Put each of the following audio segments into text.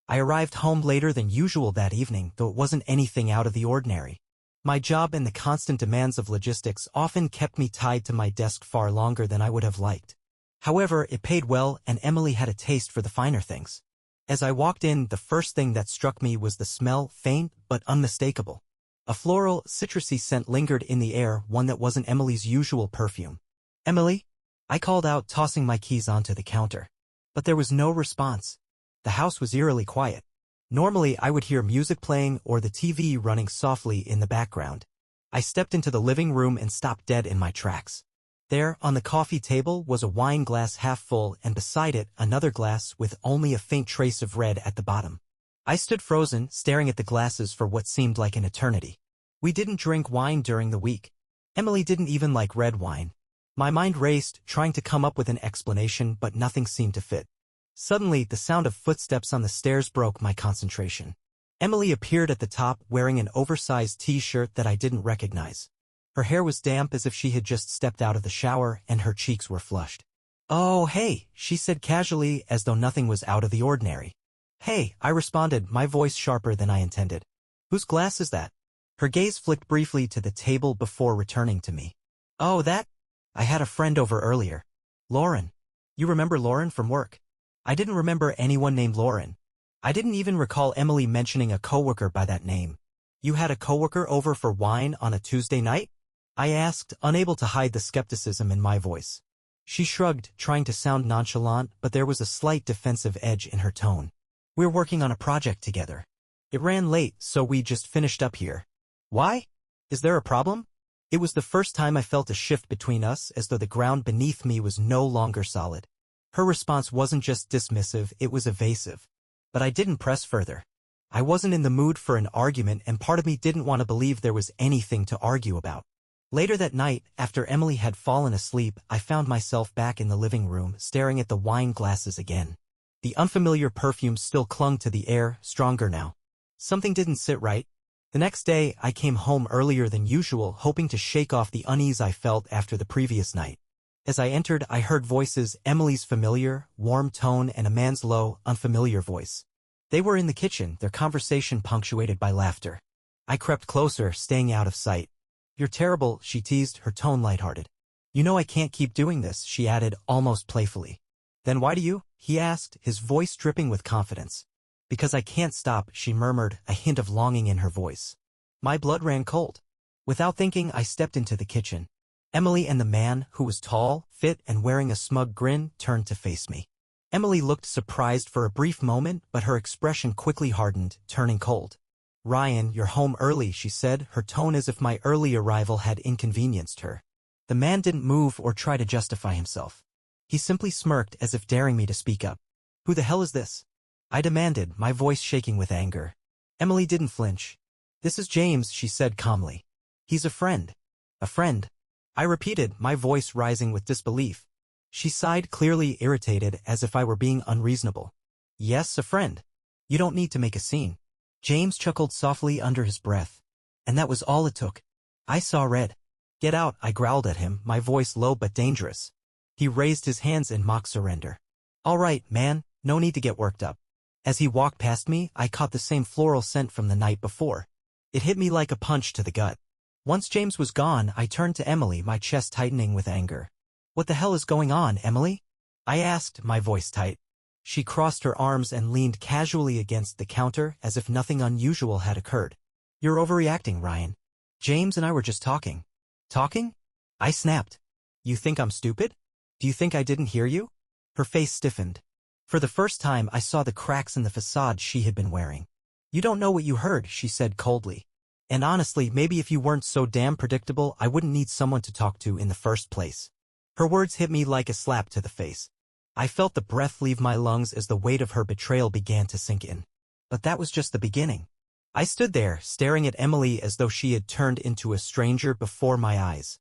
I arrived home later than usual that evening, though it wasn't anything out of the ordinary. My job and the constant demands of logistics often kept me tied to my desk far longer than I would have liked. However, it paid well, and Emily had a taste for the finer things. As I walked in, the first thing that struck me was the smell, faint but unmistakable. A floral, citrusy scent lingered in the air, one that wasn't Emily's usual perfume. "Emily?" I called out, tossing my keys onto the counter. But there was no response. The house was eerily quiet. Normally, I would hear music playing or the TV running softly in the background. I stepped into the living room and stopped dead in my tracks. There, on the coffee table, was a wine glass half full, and beside it, another glass with only a faint trace of red at the bottom. I stood frozen, staring at the glasses for what seemed like an eternity. We didn't drink wine during the week. Emily didn't even like red wine. My mind raced, trying to come up with an explanation, but nothing seemed to fit. Suddenly, the sound of footsteps on the stairs broke my concentration. Emily appeared at the top, wearing an oversized t-shirt that I didn't recognize. Her hair was damp as if she had just stepped out of the shower, and her cheeks were flushed. "Oh, hey," she said casually, as though nothing was out of the ordinary. "Hey," I responded, my voice sharper than I intended. "Whose glass is that?" Her gaze flicked briefly to the table before returning to me. "Oh, that? I had a friend over earlier. Lauren. You remember Lauren from work?" I didn't remember anyone named Lauren. I didn't even recall Emily mentioning a coworker by that name. "You had a coworker over for wine on a Tuesday night?" I asked, unable to hide the skepticism in my voice. She shrugged, trying to sound nonchalant, but there was a slight defensive edge in her tone. "We're working on a project together. It ran late, so we just finished up here." "Why? Is there a problem?" It was the first time I felt a shift between us, as though the ground beneath me was no longer solid. Her response wasn't just dismissive, it was evasive. But I didn't press further. I wasn't in the mood for an argument, and part of me didn't want to believe there was anything to argue about. Later that night, after Emily had fallen asleep, I found myself back in the living room, staring at the wine glasses again. The unfamiliar perfume still clung to the air, stronger now. Something didn't sit right. The next day, I came home earlier than usual, hoping to shake off the unease I felt after the previous night. As I entered, I heard voices, Emily's familiar, warm tone and a man's low, unfamiliar voice. They were in the kitchen, their conversation punctuated by laughter. I crept closer, staying out of sight. "You're terrible," she teased, her tone lighthearted. "You know I can't keep doing this," she added, almost playfully. "Then why do you?" he asked, his voice dripping with confidence. "Because I can't stop," she murmured, a hint of longing in her voice. My blood ran cold. Without thinking, I stepped into the kitchen. Emily and the man, who was tall, fit, and wearing a smug grin, turned to face me. Emily looked surprised for a brief moment, but her expression quickly hardened, turning cold. "Ryan, you're home early," she said, her tone as if my early arrival had inconvenienced her. The man didn't move or try to justify himself. He simply smirked as if daring me to speak up. "Who the hell is this?" I demanded, my voice shaking with anger. Emily didn't flinch. "This is James," she said calmly. "He's a friend." "A friend?" I repeated, my voice rising with disbelief. She sighed, clearly irritated, as if I were being unreasonable. "Yes, a friend. You don't need to make a scene." James chuckled softly under his breath. And that was all it took. I saw red. "Get out," I growled at him, my voice low but dangerous. He raised his hands in mock surrender. "All right, man, no need to get worked up." As he walked past me, I caught the same floral scent from the night before. It hit me like a punch to the gut. Once James was gone, I turned to Emily, my chest tightening with anger. "What the hell is going on, Emily?" I asked, my voice tight. She crossed her arms and leaned casually against the counter as if nothing unusual had occurred. "You're overreacting, Ryan. James and I were just talking." "Talking?" I snapped. "You think I'm stupid? Do you think I didn't hear you?" Her face stiffened. For the first time, I saw the cracks in the facade she had been wearing. "You don't know what you heard," she said coldly. "And honestly, maybe if you weren't so damn predictable, I wouldn't need someone to talk to in the first place." Her words hit me like a slap to the face. I felt the breath leave my lungs as the weight of her betrayal began to sink in. But that was just the beginning. I stood there, staring at Emily as though she had turned into a stranger before my eyes.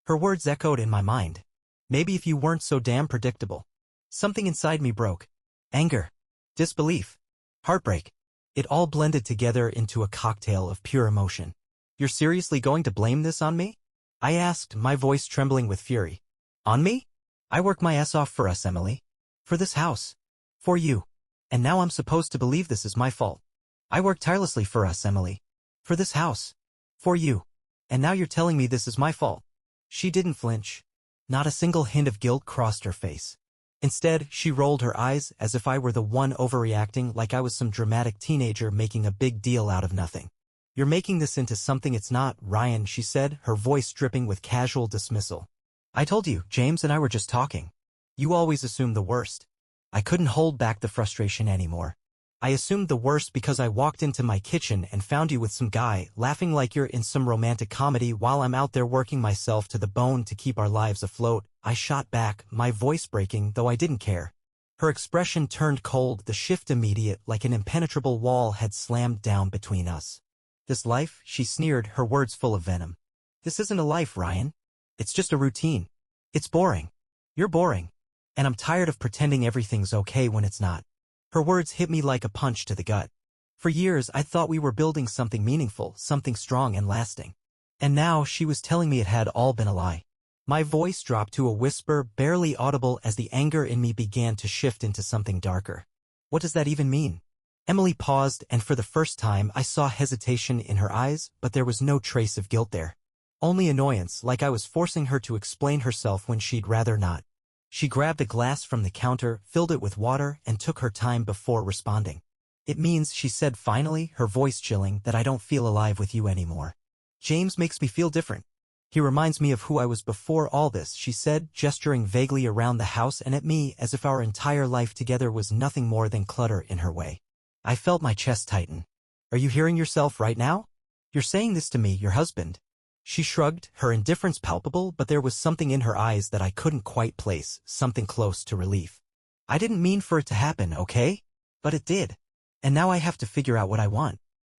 Her words echoed in my mind. "Maybe if you weren't so damn predictable." Something inside me broke. Anger. Disbelief. Heartbreak. It all blended together into a cocktail of pure emotion. "You're seriously going to blame this on me?" I asked, my voice trembling with fury. "On me? I work my ass off for us, Emily. For this house. For you. And now I'm supposed to believe this is my fault. I worked tirelessly for us, Emily. For this house. For you. And now you're telling me this is my fault. She didn't flinch. Not a single hint of guilt crossed her face. Instead, she rolled her eyes as if I were the one overreacting, like I was some dramatic teenager making a big deal out of nothing. You're making this into something it's not, Ryan, she said, her voice dripping with casual dismissal. I told you, James and I were just talking. You always assume the worst. I couldn't hold back the frustration anymore. I assumed the worst because I walked into my kitchen and found you with some guy, laughing like you're in some romantic comedy while I'm out there working myself to the bone to keep our lives afloat. I shot back, my voice breaking, though I didn't care. Her expression turned cold, the shift immediate, like an impenetrable wall had slammed down between us. This life, she sneered, her words full of venom. This isn't a life, Ryan. It's just a routine. It's boring. You're boring. And I'm tired of pretending everything's okay when it's not. Her words hit me like a punch to the gut. For years, I thought we were building something meaningful, something strong and lasting. And now she was telling me it had all been a lie. My voice dropped to a whisper, barely audible as the anger in me began to shift into something darker. What does that even mean? Emily paused, and for the first time I saw hesitation in her eyes, but there was no trace of guilt there. Only annoyance, like I was forcing her to explain herself when she'd rather not. She grabbed a glass from the counter, filled it with water, and took her time before responding. It means, she said finally, her voice chilling, that I don't feel alive with you anymore. James makes me feel different. He reminds me of who I was before all this, she said, gesturing vaguely around the house and at me as if our entire life together was nothing more than clutter in her way. I felt my chest tighten. Are you hearing yourself right now? You're saying this to me, your husband. She shrugged, her indifference palpable, but there was something in her eyes that I couldn't quite place, something close to relief. I didn't mean for it to happen, okay? But it did. And now I have to figure out what I want.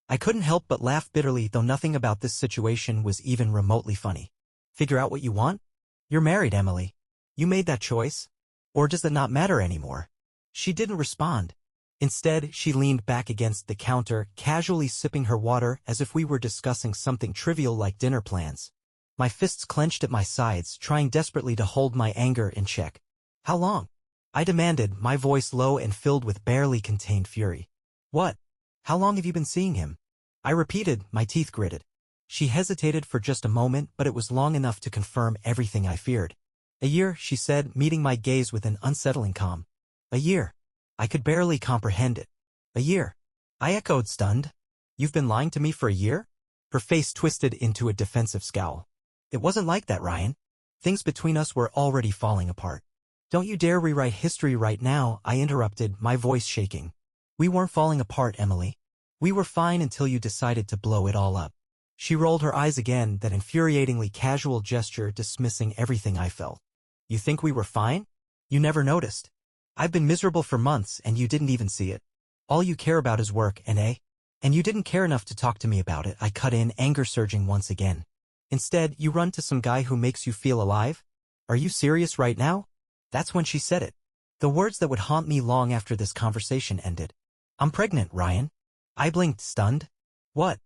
I couldn't help but laugh bitterly, though nothing about this situation was even remotely funny. Figure out what you want? You're married, Emily. You made that choice. Or does it not matter anymore? She didn't respond. Instead, she leaned back against the counter, casually sipping her water as if we were discussing something trivial like dinner plans. My fists clenched at my sides, trying desperately to hold my anger in check. How long? I demanded, my voice low and filled with barely contained fury. What? How long have you been seeing him? I repeated, my teeth gritted. She hesitated for just a moment, but it was long enough to confirm everything I feared. A year, she said, meeting my gaze with an unsettling calm. A year. I could barely comprehend it. A year. I echoed, stunned. You've been lying to me for a year? Her face twisted into a defensive scowl. It wasn't like that, Ryan. Things between us were already falling apart. Don't you dare rewrite history right now, I interrupted, my voice shaking. We weren't falling apart, Emily. We were fine until you decided to blow it all up. She rolled her eyes again, that infuriatingly casual gesture dismissing everything I felt. You think we were fine? You never noticed. I've been miserable for months and you didn't even see it. All you care about is work, and you didn't care enough to talk to me about it, I cut in, anger surging once again. Instead, you run to some guy who makes you feel alive? Are you serious right now? That's when she said it. The words that would haunt me long after this conversation ended. I'm pregnant, Ryan. I blinked, stunned. What?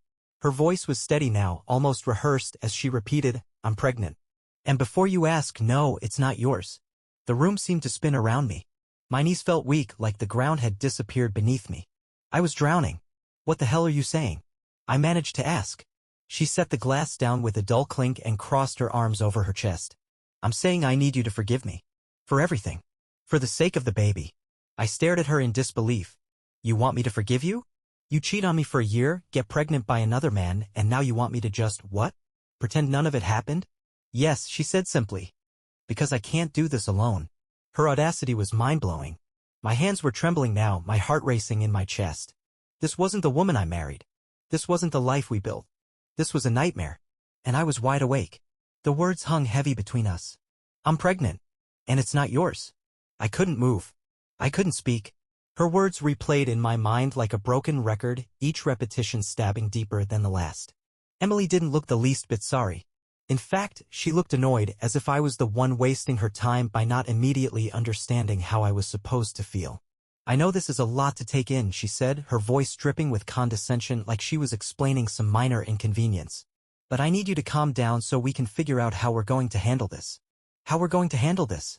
Her voice was steady now, almost rehearsed, as she repeated, I'm pregnant. And before you ask, no, it's not yours. The room seemed to spin around me. My knees felt weak, like the ground had disappeared beneath me. I was drowning. What the hell are you saying? I managed to ask. She set the glass down with a dull clink and crossed her arms over her chest. I'm saying I need you to forgive me. For everything. For the sake of the baby. I stared at her in disbelief. You want me to forgive you? You cheat on me for a year, get pregnant by another man, and now you want me to just, what? Pretend none of it happened? Yes, she said simply. Because I can't do this alone. Her audacity was mind-blowing. My hands were trembling now, my heart racing in my chest. This wasn't the woman I married. This wasn't the life we built. This was a nightmare. And I was wide awake. The words hung heavy between us. I'm pregnant. And it's not yours. I couldn't move. I couldn't speak. Her words replayed in my mind like a broken record, each repetition stabbing deeper than the last. Emily didn't look the least bit sorry. In fact, she looked annoyed, as if I was the one wasting her time by not immediately understanding how I was supposed to feel. I know this is a lot to take in, she said, her voice dripping with condescension like she was explaining some minor inconvenience. But I need you to calm down so we can figure out how we're going to handle this. How we're going to handle this.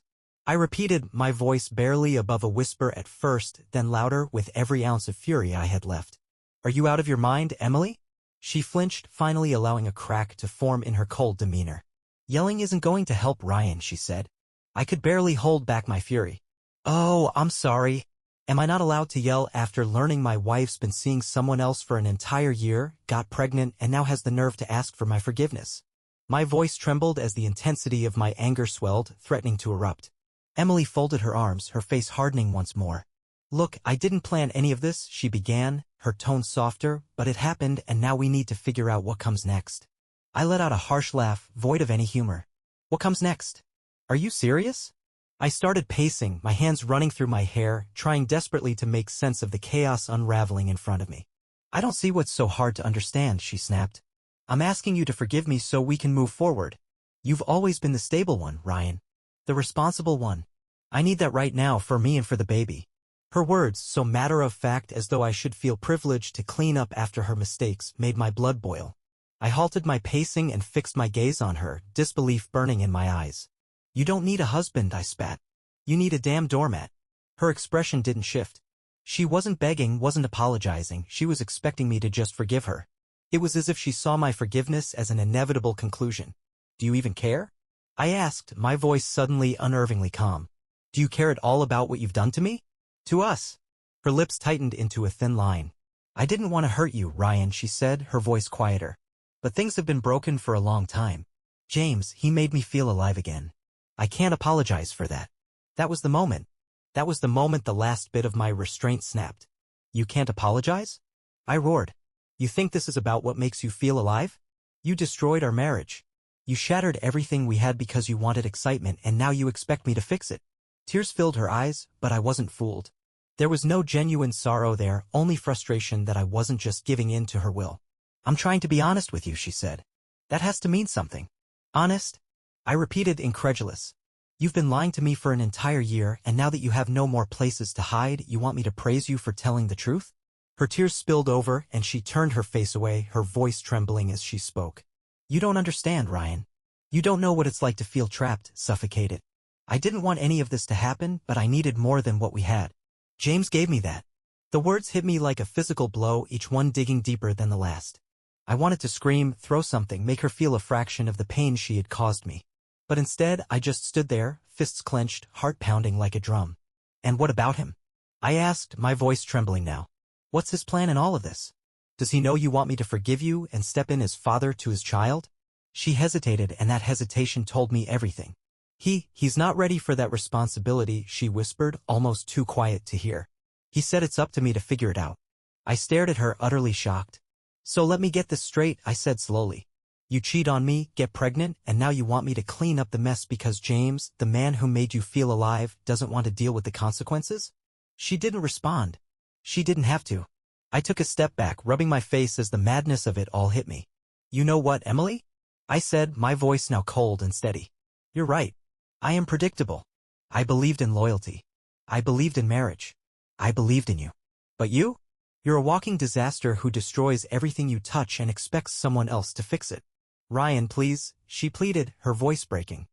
I repeated, my voice barely above a whisper at first, then louder with every ounce of fury I had left. Are you out of your mind, Emily? She flinched, finally allowing a crack to form in her cold demeanor. Yelling isn't going to help, Ryan, she said. I could barely hold back my fury. Oh, I'm sorry. Am I not allowed to yell after learning my wife's been seeing someone else for an entire year, got pregnant, and now has the nerve to ask for my forgiveness? My voice trembled as the intensity of my anger swelled, threatening to erupt. Emily folded her arms, her face hardening once more. Look, I didn't plan any of this, she began, her tone softer, but it happened and now we need to figure out what comes next. I let out a harsh laugh, void of any humor. What comes next? Are you serious? I started pacing, my hands running through my hair, trying desperately to make sense of the chaos unraveling in front of me. I don't see what's so hard to understand, she snapped. I'm asking you to forgive me so we can move forward. You've always been the stable one, Ryan. The responsible one. I need that right now for me and for the baby. Her words, so matter-of-fact as though I should feel privileged to clean up after her mistakes, made my blood boil. I halted my pacing and fixed my gaze on her, disbelief burning in my eyes. You don't need a husband, I spat. You need a damn doormat. Her expression didn't shift. She wasn't begging, wasn't apologizing, she was expecting me to just forgive her. It was as if she saw my forgiveness as an inevitable conclusion. Do you even care? I asked, my voice suddenly unnervingly calm. Do you care at all about what you've done to me? To us. Her lips tightened into a thin line. I didn't want to hurt you, Ryan, she said, her voice quieter. But things have been broken for a long time. James, he made me feel alive again. I can't apologize for that. That was the moment. That was the moment the last bit of my restraint snapped. You can't apologize? I roared. You think this is about what makes you feel alive? You destroyed our marriage. You shattered everything we had because you wanted excitement and now you expect me to fix it. Tears filled her eyes, but I wasn't fooled. There was no genuine sorrow there, only frustration that I wasn't just giving in to her will. I'm trying to be honest with you, she said. That has to mean something. Honest? I repeated, incredulous. You've been lying to me for an entire year, and now that you have no more places to hide, you want me to praise you for telling the truth? Her tears spilled over, and she turned her face away, her voice trembling as she spoke. You don't understand, Ryan. You don't know what it's like to feel trapped, suffocated. I didn't want any of this to happen, but I needed more than what we had. James gave me that. The words hit me like a physical blow, each one digging deeper than the last. I wanted to scream, throw something, make her feel a fraction of the pain she had caused me. But instead, I just stood there, fists clenched, heart pounding like a drum. And what about him? I asked, my voice trembling now. What's his plan in all of this? Does he know you want me to forgive you and step in as father to his child? She hesitated, and that hesitation told me everything. He's not ready for that responsibility, she whispered, almost too quiet to hear. He said it's up to me to figure it out. I stared at her, utterly shocked. So let me get this straight, I said slowly. You cheat on me, get pregnant, and now you want me to clean up the mess because James, the man who made you feel alive, doesn't want to deal with the consequences? She didn't respond. She didn't have to. I took a step back, rubbing my face as the madness of it all hit me. You know what, Emily? I said, my voice now cold and steady. You're right. I am predictable. I believed in loyalty. I believed in marriage. I believed in you. But you? You're a walking disaster who destroys everything you touch and expects someone else to fix it. Ryan, please, she pleaded, her voice breaking.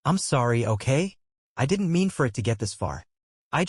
I'm sorry, okay? I didn't mean for it to get this far. I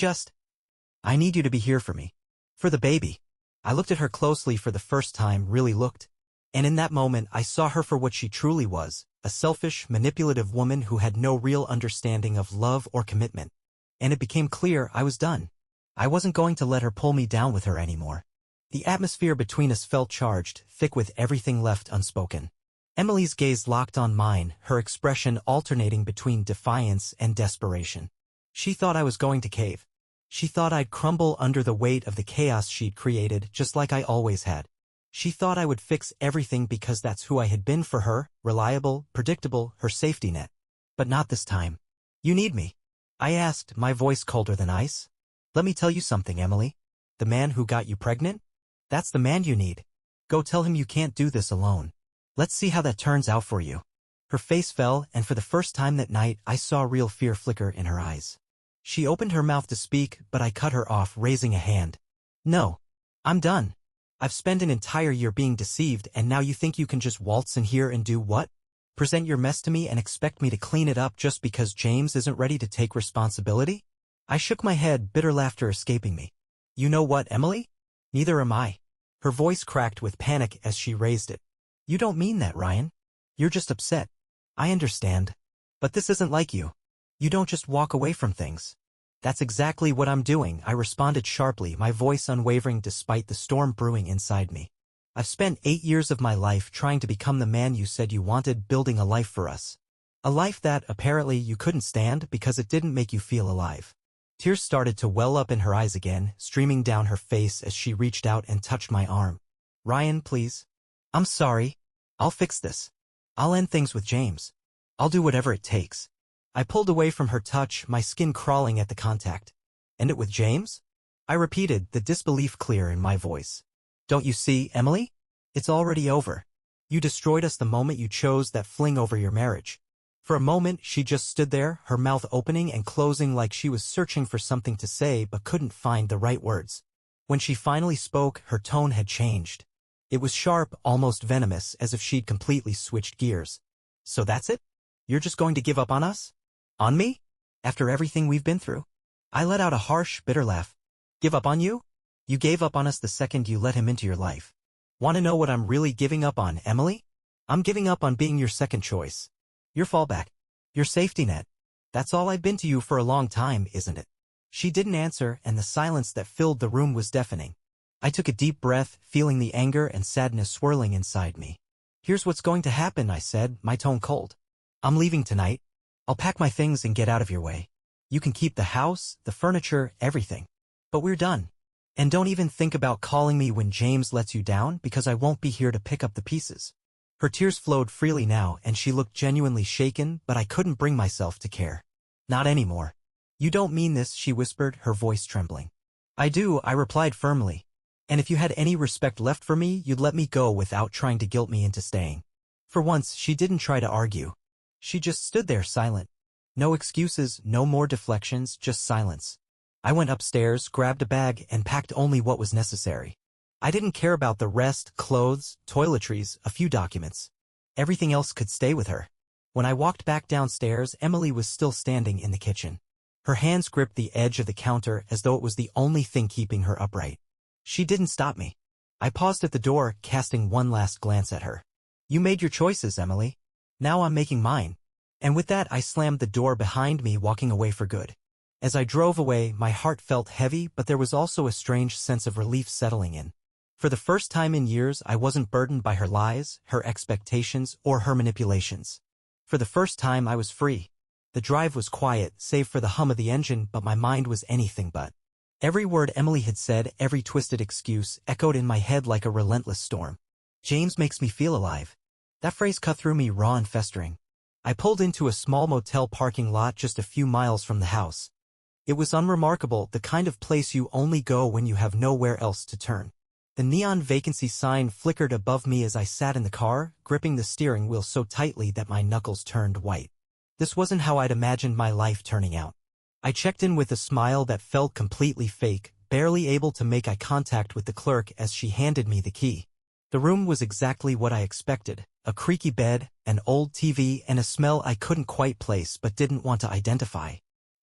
need you to be here for me. For the baby. I looked at her closely for the first time, really looked. And in that moment, I saw her for what she truly was, a selfish, manipulative woman who had no real understanding of love or commitment. And it became clear I was done. I wasn't going to let her pull me down with her anymore. The atmosphere between us felt charged, thick with everything left unspoken. Emily's gaze locked on mine, her expression alternating between defiance and desperation. She thought I was going to cave. She thought I'd crumble under the weight of the chaos she'd created, just like I always had. She thought I would fix everything because that's who I had been for her, reliable, predictable, her safety net. But not this time. You need me. I asked, my voice colder than ice. Let me tell you something, Emily. The man who got you pregnant? That's the man you need. Go tell him you can't do this alone. Let's see how that turns out for you. Her face fell, and for the first time that night, I saw real fear flicker in her eyes. She opened her mouth to speak, but I cut her off, raising a hand. No. I'm done. I've spent an entire year being deceived, and now you think you can just waltz in here and do what? Present your mess to me and expect me to clean it up just because James isn't ready to take responsibility? I shook my head, bitter laughter escaping me. You know what, Emily? Neither am I. Her voice cracked with panic as she raised it. You don't mean that, Ryan. You're just upset. I understand. But this isn't like you. You don't just walk away from things. That's exactly what I'm doing, I responded sharply, my voice unwavering despite the storm brewing inside me. I've spent 8 years of my life trying to become the man you said you wanted, building a life for us. A life that, apparently, you couldn't stand because it didn't make you feel alive. Tears started to well up in her eyes again, streaming down her face as she reached out and touched my arm. Ryan, please. I'm sorry. I'll fix this. I'll end things with James. I'll do whatever it takes. I pulled away from her touch, my skin crawling at the contact. End it with James? I repeated, the disbelief clear in my voice. Don't you see, Emily? It's already over. You destroyed us the moment you chose that fling over your marriage. For a moment, she just stood there, her mouth opening and closing like she was searching for something to say but couldn't find the right words. When she finally spoke, her tone had changed. It was sharp, almost venomous, as if she'd completely switched gears. So that's it? You're just going to give up on us? On me? After everything we've been through? I let out a harsh, bitter laugh. Give up on you? You gave up on us the second you let him into your life. Want to know what I'm really giving up on, Emily? I'm giving up on being your second choice. Your fallback. Your safety net. That's all I've been to you for a long time, isn't it? She didn't answer, and the silence that filled the room was deafening. I took a deep breath, feeling the anger and sadness swirling inside me. Here's what's going to happen, I said, my tone cold. I'm leaving tonight. I'll pack my things and get out of your way. You can keep the house, the furniture, everything. But we're done. And don't even think about calling me when James lets you down, because I won't be here to pick up the pieces. Her tears flowed freely now, and she looked genuinely shaken, but I couldn't bring myself to care. Not anymore. You don't mean this, she whispered, her voice trembling. I do, I replied firmly. And if you had any respect left for me, you'd let me go without trying to guilt me into staying. For once, she didn't try to argue. She just stood there silent. No excuses, no more deflections, just silence. I went upstairs, grabbed a bag, and packed only what was necessary. I didn't care about the rest, clothes, toiletries, a few documents. Everything else could stay with her. When I walked back downstairs, Emily was still standing in the kitchen. Her hands gripped the edge of the counter as though it was the only thing keeping her upright. She didn't stop me. I paused at the door, casting one last glance at her. You made your choices, Emily. Now I'm making mine. And with that, I slammed the door behind me, walking away for good. As I drove away, my heart felt heavy, but there was also a strange sense of relief settling in. For the first time in years, I wasn't burdened by her lies, her expectations, or her manipulations. For the first time, I was free. The drive was quiet, save for the hum of the engine, but my mind was anything but. Every word Emily had said, every twisted excuse, echoed in my head like a relentless storm. James makes me feel alive. That phrase cut through me raw and festering. I pulled into a small motel parking lot just a few miles from the house. It was unremarkable, the kind of place you only go when you have nowhere else to turn. The neon vacancy sign flickered above me as I sat in the car, gripping the steering wheel so tightly that my knuckles turned white. This wasn't how I'd imagined my life turning out. I checked in with a smile that felt completely fake, barely able to make eye contact with the clerk as she handed me the key. The room was exactly what I expected, a creaky bed, an old TV, and a smell I couldn't quite place but didn't want to identify.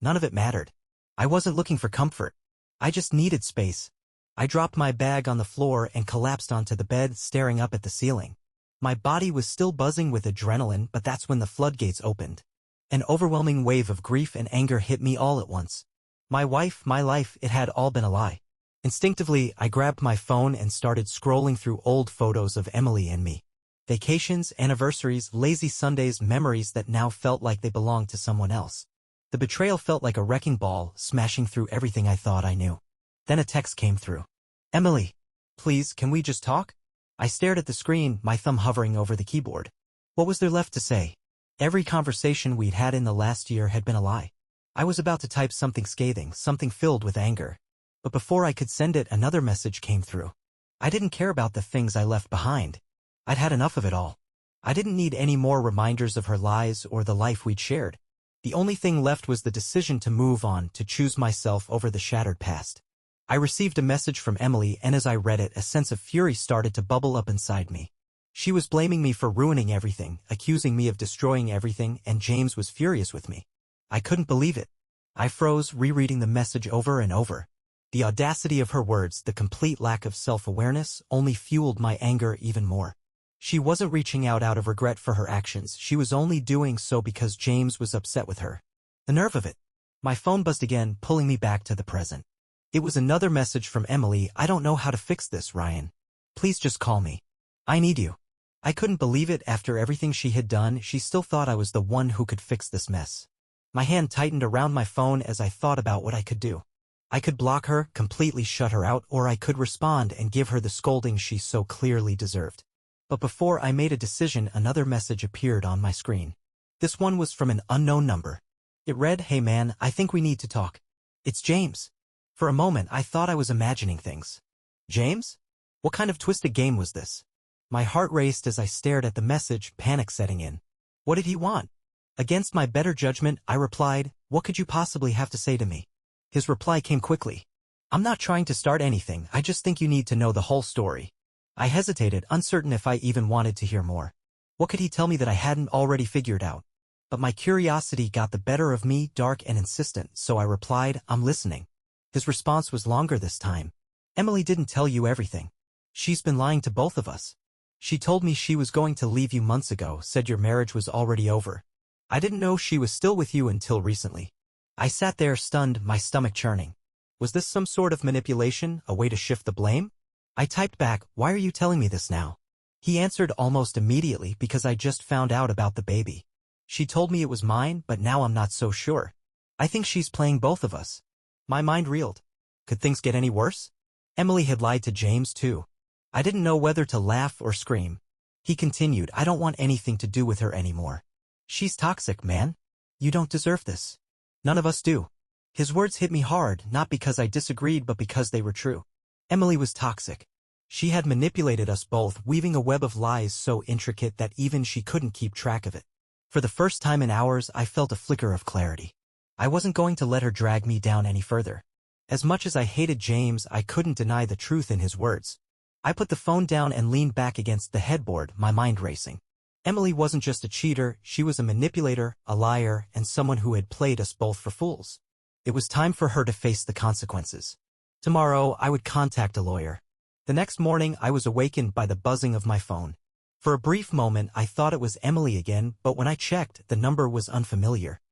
None of it mattered. I wasn't looking for comfort. I just needed space. I dropped my bag on the floor and collapsed onto the bed, staring up at the ceiling. My body was still buzzing with adrenaline, but that's when the floodgates opened. An overwhelming wave of grief and anger hit me all at once. My wife, my life, it had all been a lie. Instinctively, I grabbed my phone and started scrolling through old photos of Emily and me. Vacations, anniversaries, lazy Sundays, memories that now felt like they belonged to someone else. The betrayal felt like a wrecking ball, smashing through everything I thought I knew. Then a text came through. Emily, please, can we just talk? I stared at the screen, my thumb hovering over the keyboard. What was there left to say? Every conversation we'd had in the last year had been a lie. I was about to type something scathing, something filled with anger. But before I could send it, another message came through. I didn't care about the things I left behind. I'd had enough of it all. I didn't need any more reminders of her lies or the life we'd shared. The only thing left was the decision to move on, to choose myself over the shattered past. I received a message from Emily, and as I read it, a sense of fury started to bubble up inside me. She was blaming me for ruining everything, accusing me of destroying everything, and James was furious with me. I couldn't believe it. I froze, rereading the message over and over. The audacity of her words, the complete lack of self-awareness, only fueled my anger even more. She wasn't reaching out of regret for her actions, she was only doing so because James was upset with her. The nerve of it. My phone buzzed again, pulling me back to the present. It was another message from Emily. I don't know how to fix this, Ryan. Please just call me. I need you. I couldn't believe it. After everything she had done, she still thought I was the one who could fix this mess. My hand tightened around my phone as I thought about what I could do. I could block her, completely shut her out, or I could respond and give her the scolding she so clearly deserved. But before I made a decision, another message appeared on my screen. This one was from an unknown number. It read, "Hey man, I think we need to talk. It's James." For a moment, I thought I was imagining things. James? What kind of twisted game was this? My heart raced as I stared at the message, panic setting in. What did he want? Against my better judgment, I replied, "What could you possibly have to say to me?" His reply came quickly. "I'm not trying to start anything, I just think you need to know the whole story." I hesitated, uncertain if I even wanted to hear more. What could he tell me that I hadn't already figured out? But my curiosity got the better of me, dark and insistent, so I replied, "I'm listening." His response was longer this time. "Emily didn't tell you everything. She's been lying to both of us. She told me she was going to leave you months ago, said your marriage was already over. I didn't know she was still with you until recently." I sat there stunned, my stomach churning. Was this some sort of manipulation, a way to shift the blame? I typed back, "Why are you telling me this now?" He answered almost immediately, "Because I just found out about the baby. She told me it was mine, but now I'm not so sure. I think she's playing both of us." My mind reeled. Could things get any worse? Emily had lied to James too. I didn't know whether to laugh or scream. He continued, "I don't want anything to do with her anymore. She's toxic, man. You don't deserve this. None of us do." His words hit me hard, not because I disagreed but because they were true. Emily was toxic. She had manipulated us both, weaving a web of lies so intricate that even she couldn't keep track of it. For the first time in hours, I felt a flicker of clarity. I wasn't going to let her drag me down any further. As much as I hated James, I couldn't deny the truth in his words. I put the phone down and leaned back against the headboard, my mind racing. Emily wasn't just a cheater, she was a manipulator, a liar, and someone who had played us both for fools. It was time for her to face the consequences. Tomorrow, I would contact a lawyer. The next morning, I was awakened by the buzzing of my phone. For a brief moment, I thought it was Emily again, but when I checked, the number was unfamiliar.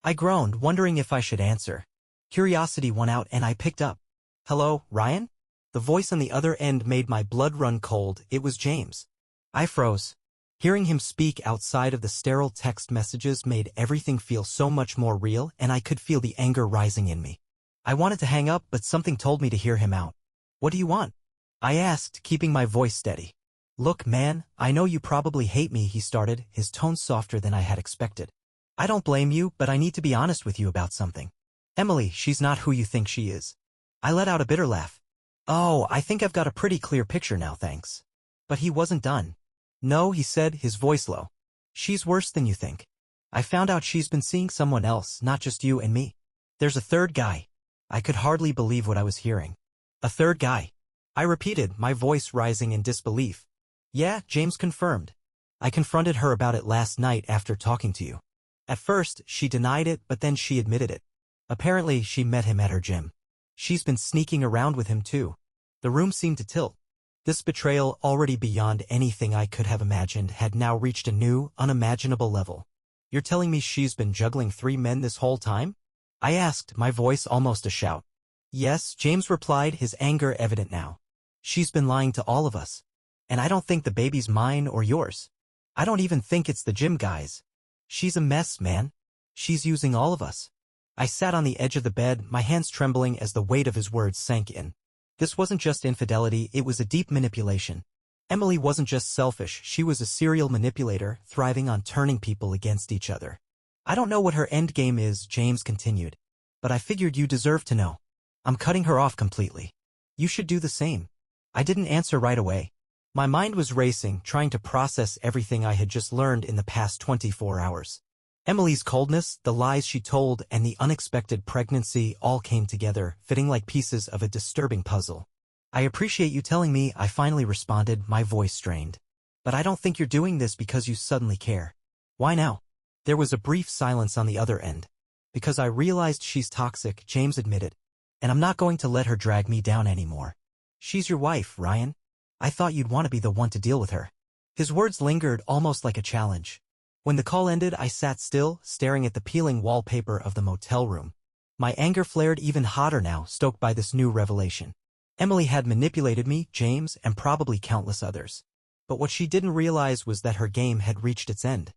I groaned, wondering if I should answer. Curiosity won out and I picked up. "Hello, Ryan?" The voice on the other end made my blood run cold. It was James. I froze. Hearing him speak outside of the sterile text messages made everything feel so much more real, and I could feel the anger rising in me. I wanted to hang up, but something told me to hear him out. "What do you want?" I asked, keeping my voice steady. "Look, man, I know you probably hate me," he started, his tone softer than I had expected. "I don't blame you, but I need to be honest with you about something. Emily, she's not who you think she is." I let out a bitter laugh. "Oh, I think I've got a pretty clear picture now, thanks." But he wasn't done. "No," he said, his voice low. "She's worse than you think. I found out she's been seeing someone else, not just you and me. There's a third guy." I could hardly believe what I was hearing. "A third guy?" I repeated, my voice rising in disbelief. "Yeah," James confirmed. "I confronted her about it last night after talking to you. At first, she denied it, but then she admitted it. Apparently, she met him at her gym. She's been sneaking around with him too." The room seemed to tilt. This betrayal, already beyond anything I could have imagined, had now reached a new, unimaginable level. "You're telling me she's been juggling 3 men this whole time?" I asked, my voice almost a shout. "Yes," James replied, his anger evident now. "She's been lying to all of us. And I don't think the baby's mine or yours. I don't even think it's the gym guys. She's a mess, man. She's using all of us." I sat on the edge of the bed, my hands trembling as the weight of his words sank in. This wasn't just infidelity, it was a deep manipulation. Emily wasn't just selfish, she was a serial manipulator, thriving on turning people against each other. "I don't know what her end game is," James continued. "But I figured you deserved to know. I'm cutting her off completely. You should do the same." I didn't answer right away. My mind was racing, trying to process everything I had just learned in the past 24 hours. Emily's coldness, the lies she told, and the unexpected pregnancy all came together, fitting like pieces of a disturbing puzzle. "I appreciate you telling me," I finally responded, my voice strained. But I don't think you're doing this because you suddenly care. Why now? There was a brief silence on the other end. Because I realized she's toxic, James admitted. And I'm not going to let her drag me down anymore. She's your wife, Ryan. I thought you'd want to be the one to deal with her. His words lingered almost like a challenge. When the call ended, I sat still, staring at the peeling wallpaper of the motel room. My anger flared even hotter now, stoked by this new revelation. Emily had manipulated me, James, and probably countless others. But what she didn't realize was that her game had reached its end.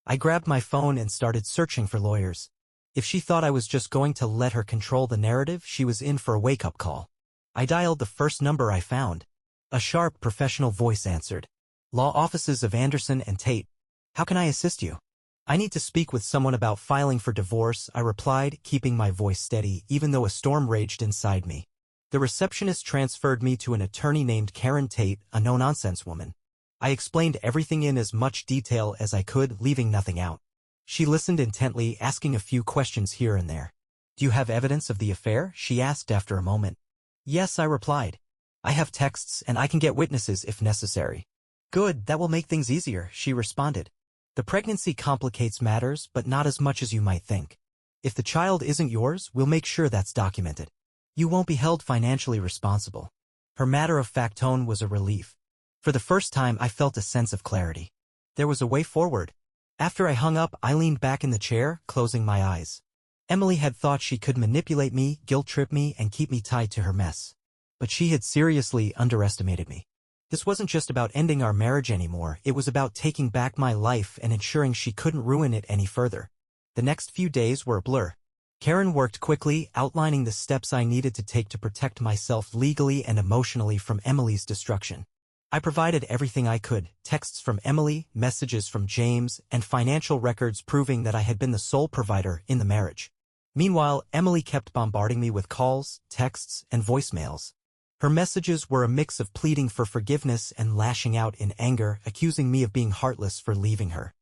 I grabbed my phone and started searching for lawyers. If she thought I was just going to let her control the narrative, she was in for a wake-up call. I dialed the first number I found. A sharp, professional voice answered. Law offices of Anderson and Tate. How can I assist you? I need to speak with someone about filing for divorce, I replied, keeping my voice steady, even though a storm raged inside me. The receptionist transferred me to an attorney named Karen Tate, a no-nonsense woman. I explained everything in as much detail as I could, leaving nothing out. She listened intently, asking a few questions here and there. Do you have evidence of the affair? She asked after a moment. Yes, I replied. I have texts and I can get witnesses if necessary. Good, that will make things easier, she responded. The pregnancy complicates matters, but not as much as you might think. If the child isn't yours, we'll make sure that's documented. You won't be held financially responsible. Her matter-of-fact tone was a relief. For the first time, I felt a sense of clarity. There was a way forward. After I hung up, I leaned back in the chair, closing my eyes. Emily had thought she could manipulate me, guilt-trip me, and keep me tied to her mess. But she had seriously underestimated me. This wasn't just about ending our marriage anymore, it was about taking back my life and ensuring she couldn't ruin it any further. The next few days were a blur. Karen worked quickly, outlining the steps I needed to take to protect myself legally and emotionally from Emily's destruction. I provided everything I could, texts from Emily, messages from James, and financial records proving that I had been the sole provider in the marriage. Meanwhile, Emily kept bombarding me with calls, texts, and voicemails. Her messages were a mix of pleading for forgiveness and lashing out in anger, accusing me of being heartless for leaving her.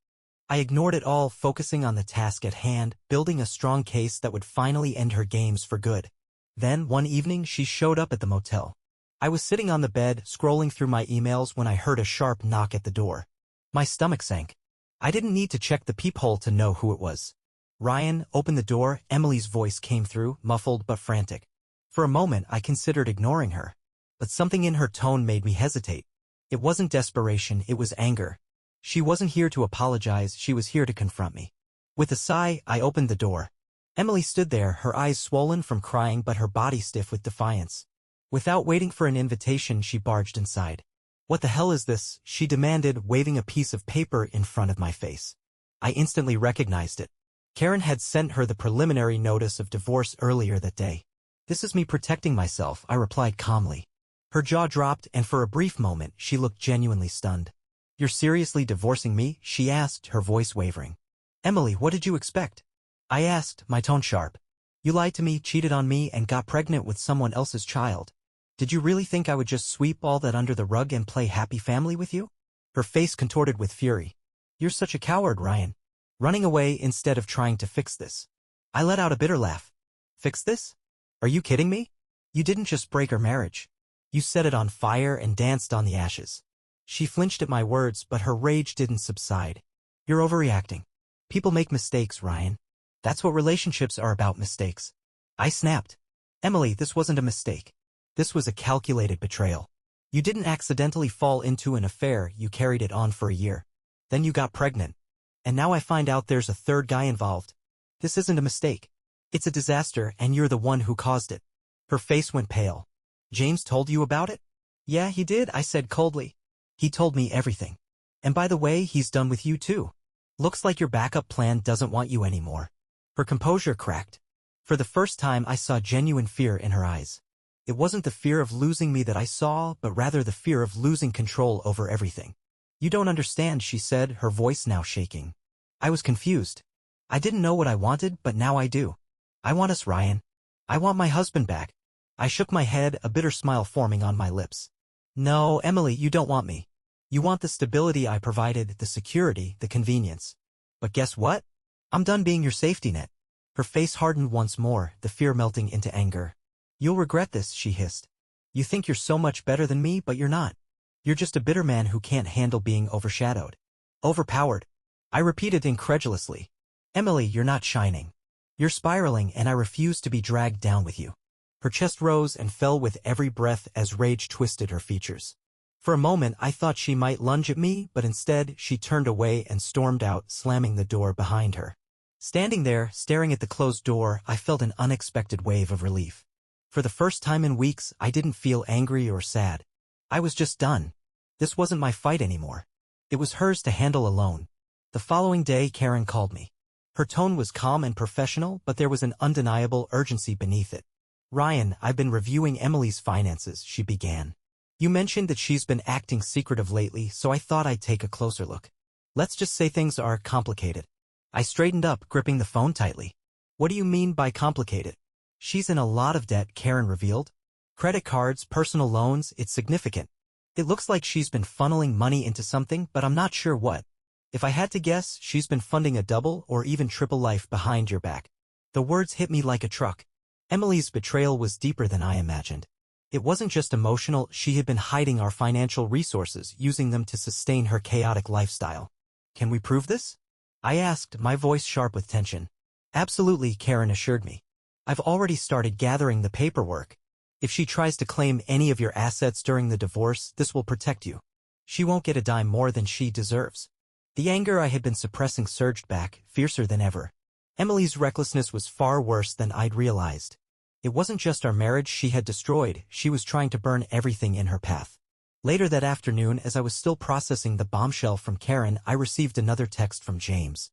I ignored it all, focusing on the task at hand, building a strong case that would finally end her games for good. Then, one evening, she showed up at the motel. I was sitting on the bed, scrolling through my emails when I heard a sharp knock at the door. My stomach sank. I didn't need to check the peephole to know who it was. Ryan, open the door, Emily's voice came through, muffled but frantic. For a moment, I considered ignoring her. But something in her tone made me hesitate. It wasn't desperation, it was anger. She wasn't here to apologize, she was here to confront me. With a sigh, I opened the door. Emily stood there, her eyes swollen from crying but her body stiff with defiance. Without waiting for an invitation, she barged inside. What the hell is this? She demanded, waving a piece of paper in front of my face. I instantly recognized it. Karen had sent her the preliminary notice of divorce earlier that day. This is me protecting myself, I replied calmly. Her jaw dropped, and for a brief moment, she looked genuinely stunned. You're seriously divorcing me? She asked, her voice wavering. Emily, what did you expect? I asked, my tone sharp. You lied to me, cheated on me, and got pregnant with someone else's child. Did you really think I would just sweep all that under the rug and play happy family with you? Her face contorted with fury. You're such a coward, Ryan. Running away instead of trying to fix this. I let out a bitter laugh. Fix this? Are you kidding me? You didn't just break our marriage. You set it on fire and danced on the ashes. She flinched at my words, but her rage didn't subside. You're overreacting. People make mistakes, Ryan. That's what relationships are about, mistakes. I snapped. Emily, this wasn't a mistake. This was a calculated betrayal. You didn't accidentally fall into an affair, you carried it on for a year. Then you got pregnant. And now I find out there's a third guy involved. This isn't a mistake. It's a disaster, and you're the one who caused it. Her face went pale. James told you about it? Yeah, he did, I said coldly. He told me everything. And by the way, he's done with you too. Looks like your backup plan doesn't want you anymore. Her composure cracked. For the first time, I saw genuine fear in her eyes. It wasn't the fear of losing me that I saw, but rather the fear of losing control over everything. You don't understand, she said, her voice now shaking. I was confused. I didn't know what I wanted, but now I do. I want us, Ryan. I want my husband back. I shook my head, a bitter smile forming on my lips. No, Emily, you don't want me. You want the stability I provided, the security, the convenience. But guess what? I'm done being your safety net. Her face hardened once more, the fear melting into anger. You'll regret this, she hissed. You think you're so much better than me, but you're not. You're just a bitter man who can't handle being overshadowed. Overpowered. I repeated incredulously. Emily, you're not shining. You're spiraling, and I refuse to be dragged down with you. Her chest rose and fell with every breath as rage twisted her features. For a moment I thought she might lunge at me, but instead she turned away and stormed out, slamming the door behind her. Standing there, staring at the closed door, I felt an unexpected wave of relief. For the first time in weeks, I didn't feel angry or sad. I was just done. This wasn't my fight anymore. It was hers to handle alone. The following day, Karen called me. Her tone was calm and professional, but there was an undeniable urgency beneath it. Ryan, I've been reviewing Emily's finances, she began. You mentioned that she's been acting secretive lately, so I thought I'd take a closer look. Let's just say things are complicated. I straightened up, gripping the phone tightly. What do you mean by complicated? She's in a lot of debt, Karen revealed. Credit cards, personal loans, it's significant. It looks like she's been funneling money into something, but I'm not sure what. If I had to guess, she's been funding a double or even triple life behind your back. The words hit me like a truck. Emily's betrayal was deeper than I imagined. It wasn't just emotional, she had been hiding our financial resources, using them to sustain her chaotic lifestyle. Can we prove this? I asked, my voice sharp with tension. Absolutely, Karen assured me. I've already started gathering the paperwork. If she tries to claim any of your assets during the divorce, this will protect you. She won't get a dime more than she deserves. The anger I had been suppressing surged back, fiercer than ever. Emily's recklessness was far worse than I'd realized. It wasn't just our marriage she had destroyed, she was trying to burn everything in her path. Later that afternoon, as I was still processing the bombshell from Karen, I received another text from James.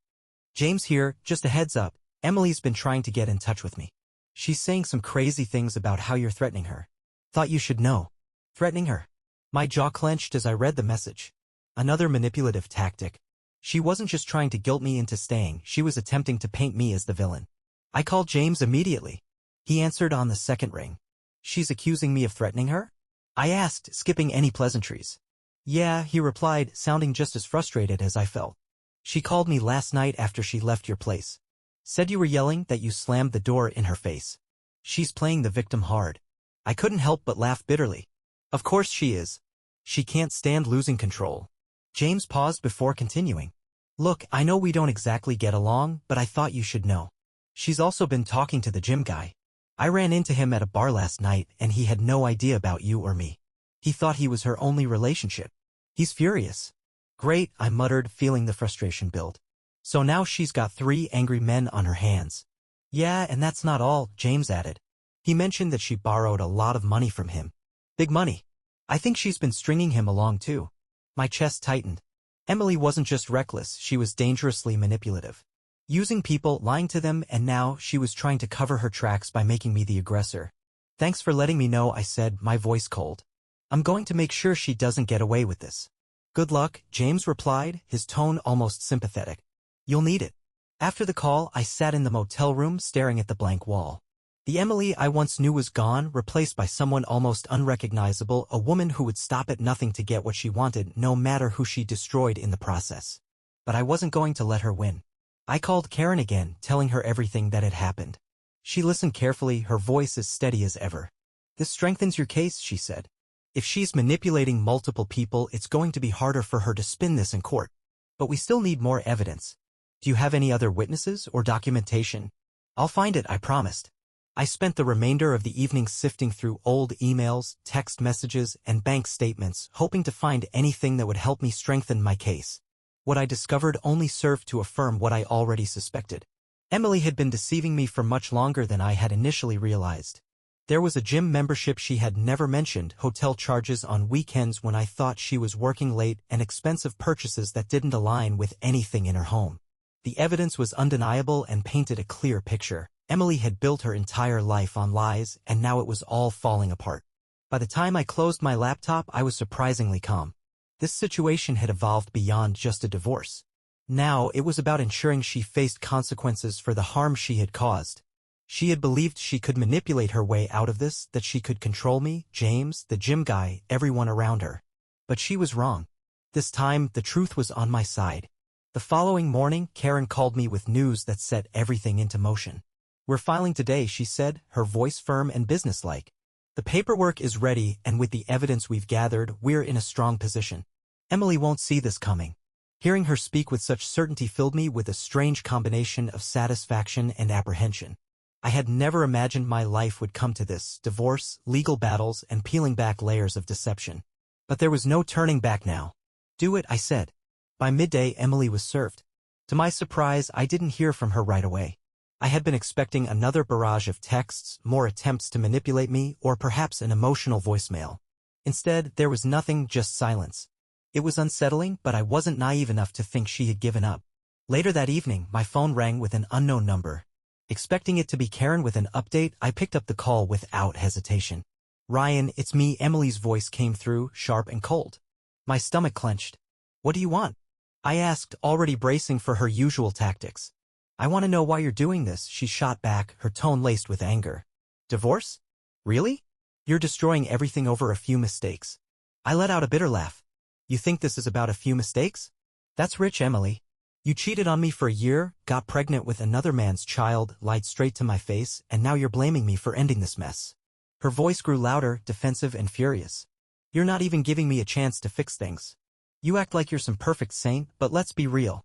James here, just a heads up, Emily's been trying to get in touch with me. She's saying some crazy things about how you're threatening her. Thought you should know. Threatening her? My jaw clenched as I read the message. Another manipulative tactic. She wasn't just trying to guilt me into staying, she was attempting to paint me as the villain. I called James immediately. He answered on the second ring. She's accusing me of threatening her? I asked, skipping any pleasantries. Yeah, he replied, sounding just as frustrated as I felt. She called me last night after she left your place. Said you were yelling, that you slammed the door in her face. She's playing the victim hard. I couldn't help but laugh bitterly. Of course she is. She can't stand losing control. James paused before continuing. Look, I know we don't exactly get along, but I thought you should know. She's also been talking to the gym guy. I ran into him at a bar last night, and he had no idea about you or me. He thought he was her only relationship. He's furious. Great, I muttered, feeling the frustration build. So now she's got 3 angry men on her hands. Yeah, and that's not all, James added. He mentioned that she borrowed a lot of money from him. Big money. I think she's been stringing him along too. My chest tightened. Emily wasn't just reckless, she was dangerously manipulative. Using people, lying to them, and now she was trying to cover her tracks by making me the aggressor. Thanks for letting me know, I said, my voice cold. I'm going to make sure she doesn't get away with this. Good luck, James replied, his tone almost sympathetic. You'll need it. After the call, I sat in the motel room staring at the blank wall. The Emily I once knew was gone, replaced by someone almost unrecognizable, a woman who would stop at nothing to get what she wanted, no matter who she destroyed in the process. But I wasn't going to let her win. I called Karen again, telling her everything that had happened. She listened carefully, her voice as steady as ever. This strengthens your case, she said. If she's manipulating multiple people, it's going to be harder for her to spin this in court. But we still need more evidence. Do you have any other witnesses or documentation? I'll find it, I promised. I spent the remainder of the evening sifting through old emails, text messages, and bank statements, hoping to find anything that would help me strengthen my case. What I discovered only served to affirm what I already suspected. Emily had been deceiving me for much longer than I had initially realized. There was a gym membership she had never mentioned, hotel charges on weekends when I thought she was working late, and expensive purchases that didn't align with anything in her home. The evidence was undeniable and painted a clear picture. Emily had built her entire life on lies, and now it was all falling apart. By the time I closed my laptop, I was surprisingly calm. This situation had evolved beyond just a divorce. Now it was about ensuring she faced consequences for the harm she had caused. She had believed she could manipulate her way out of this, that she could control me, James, the gym guy, everyone around her. But she was wrong. This time, the truth was on my side. The following morning, Karen called me with news that set everything into motion. We're filing today, she said, her voice firm and businesslike. The paperwork is ready, and with the evidence we've gathered, we're in a strong position. Emily won't see this coming. Hearing her speak with such certainty filled me with a strange combination of satisfaction and apprehension. I had never imagined my life would come to this: divorce, legal battles, and peeling back layers of deception. But there was no turning back now. "Do it," I said. By midday, Emily was served. To my surprise, I didn't hear from her right away. I had been expecting another barrage of texts, more attempts to manipulate me, or perhaps an emotional voicemail. Instead, there was nothing, just silence. It was unsettling, but I wasn't naive enough to think she had given up. Later that evening, my phone rang with an unknown number. Expecting it to be Karen with an update, I picked up the call without hesitation. "Ryan, it's me." Emily's voice came through, sharp and cold. My stomach clenched. "What do you want?" I asked, already bracing for her usual tactics. "I want to know why you're doing this," she shot back, her tone laced with anger. "Divorce? Really? You're destroying everything over a few mistakes." I let out a bitter laugh. "You think this is about a few mistakes? That's rich, Emily. You cheated on me for a year, got pregnant with another man's child, lied straight to my face, and now you're blaming me for ending this mess." Her voice grew louder, defensive and furious. "You're not even giving me a chance to fix things. You act like you're some perfect saint, but let's be real.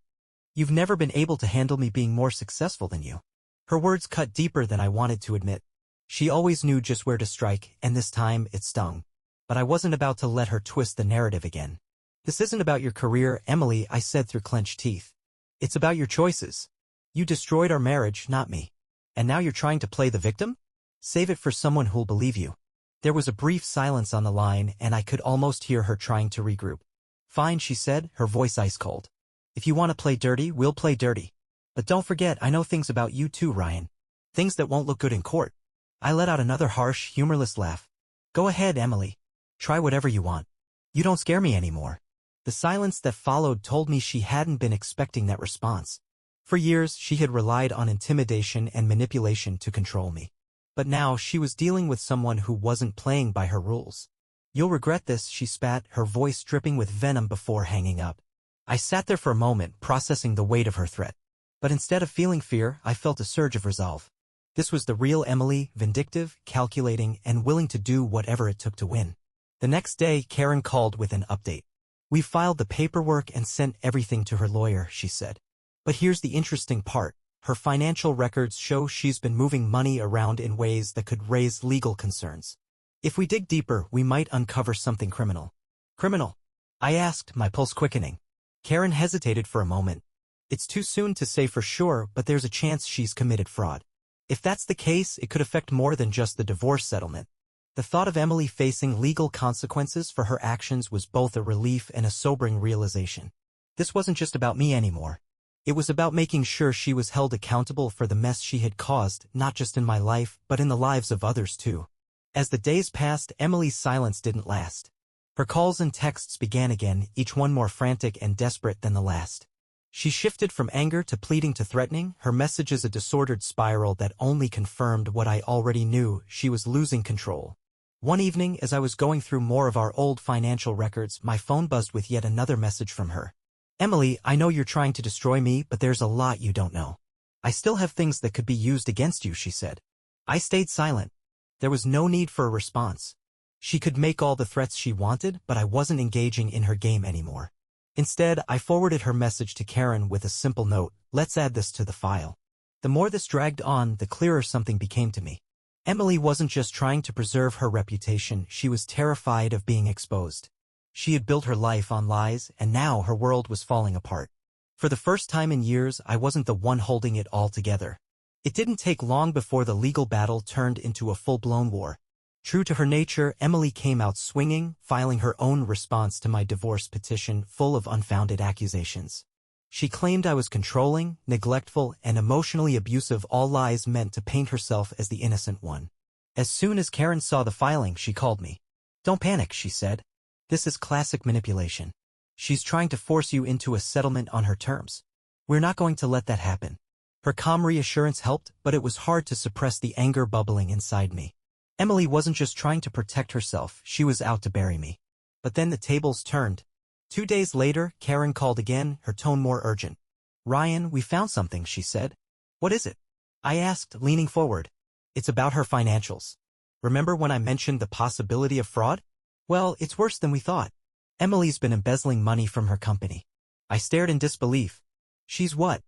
You've never been able to handle me being more successful than you." Her words cut deeper than I wanted to admit. She always knew just where to strike, and this time it stung. But I wasn't about to let her twist the narrative again. "This isn't about your career, Emily," I said through clenched teeth. "It's about your choices. You destroyed our marriage, not me. And now you're trying to play the victim? Save it for someone who'll believe you." There was a brief silence on the line, and I could almost hear her trying to regroup. "Fine," she said, her voice ice cold. "If you want to play dirty, we'll play dirty. But don't forget, I know things about you too, Ryan. Things that won't look good in court." I let out another harsh, humorless laugh. "Go ahead, Emily. Try whatever you want. You don't scare me anymore." The silence that followed told me she hadn't been expecting that response. For years, she had relied on intimidation and manipulation to control me. But now, she was dealing with someone who wasn't playing by her rules. "You'll regret this," she spat, her voice dripping with venom before hanging up. I sat there for a moment, processing the weight of her threat. But instead of feeling fear, I felt a surge of resolve. This was the real Emily, vindictive, calculating, and willing to do whatever it took to win. The next day, Karen called with an update. "We filed the paperwork and sent everything to her lawyer," she said. "But here's the interesting part. Her financial records show she's been moving money around in ways that could raise legal concerns. If we dig deeper, we might uncover something criminal." "Criminal?" I asked, my pulse quickening. Karen hesitated for a moment. "It's too soon to say for sure, but there's a chance she's committed fraud. If that's the case, it could affect more than just the divorce settlement." The thought of Emily facing legal consequences for her actions was both a relief and a sobering realization. This wasn't just about me anymore. It was about making sure she was held accountable for the mess she had caused, not just in my life, but in the lives of others too. As the days passed, Emily's silence didn't last. Her calls and texts began again, each one more frantic and desperate than the last. She shifted from anger to pleading to threatening, her messages a disordered spiral that only confirmed what I already knew: she was losing control. One evening, as I was going through more of our old financial records, my phone buzzed with yet another message from her. "Emily, I know you're trying to destroy me, but there's a lot you don't know. I still have things that could be used against you," she said. I stayed silent. There was no need for a response. She could make all the threats she wanted, but I wasn't engaging in her game anymore. Instead, I forwarded her message to Karen with a simple note: "Let's add this to the file." The more this dragged on, the clearer something became to me. Emily wasn't just trying to preserve her reputation, she was terrified of being exposed. She had built her life on lies, and now her world was falling apart. For the first time in years, I wasn't the one holding it all together. It didn't take long before the legal battle turned into a full-blown war. True to her nature, Emily came out swinging, filing her own response to my divorce petition full of unfounded accusations. She claimed I was controlling, neglectful, and emotionally abusive, all lies meant to paint herself as the innocent one. As soon as Karen saw the filing, she called me. "Don't panic," she said. "This is classic manipulation. She's trying to force you into a settlement on her terms. We're not going to let that happen." Her calm reassurance helped, but it was hard to suppress the anger bubbling inside me. Emily wasn't just trying to protect herself, she was out to bury me. But then the tables turned. 2 days later, Karen called again, her tone more urgent. "Ryan, we found something," she said. "What is it?" I asked, leaning forward. "It's about her financials. Remember when I mentioned the possibility of fraud? Well, it's worse than we thought. Emily's been embezzling money from her company. I stared in disbelief. She's what?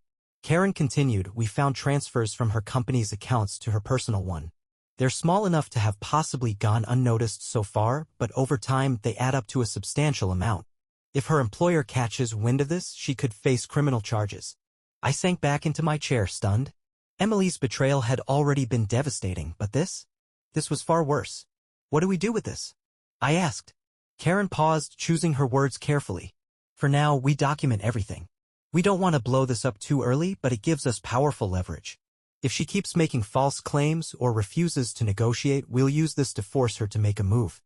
Karen continued. We found transfers from her company's accounts to her personal one. They're small enough to have possibly gone unnoticed so far, but over time they add up to a substantial amount. If her employer catches wind of this, she could face criminal charges. I sank back into my chair, stunned. Emily's betrayal had already been devastating, but this? This was far worse. What do we do with this? I asked. Karen paused, choosing her words carefully. For now, we document everything. We don't want to blow this up too early, but it gives us powerful leverage. If she keeps making false claims or refuses to negotiate, we'll use this to force her to make a move.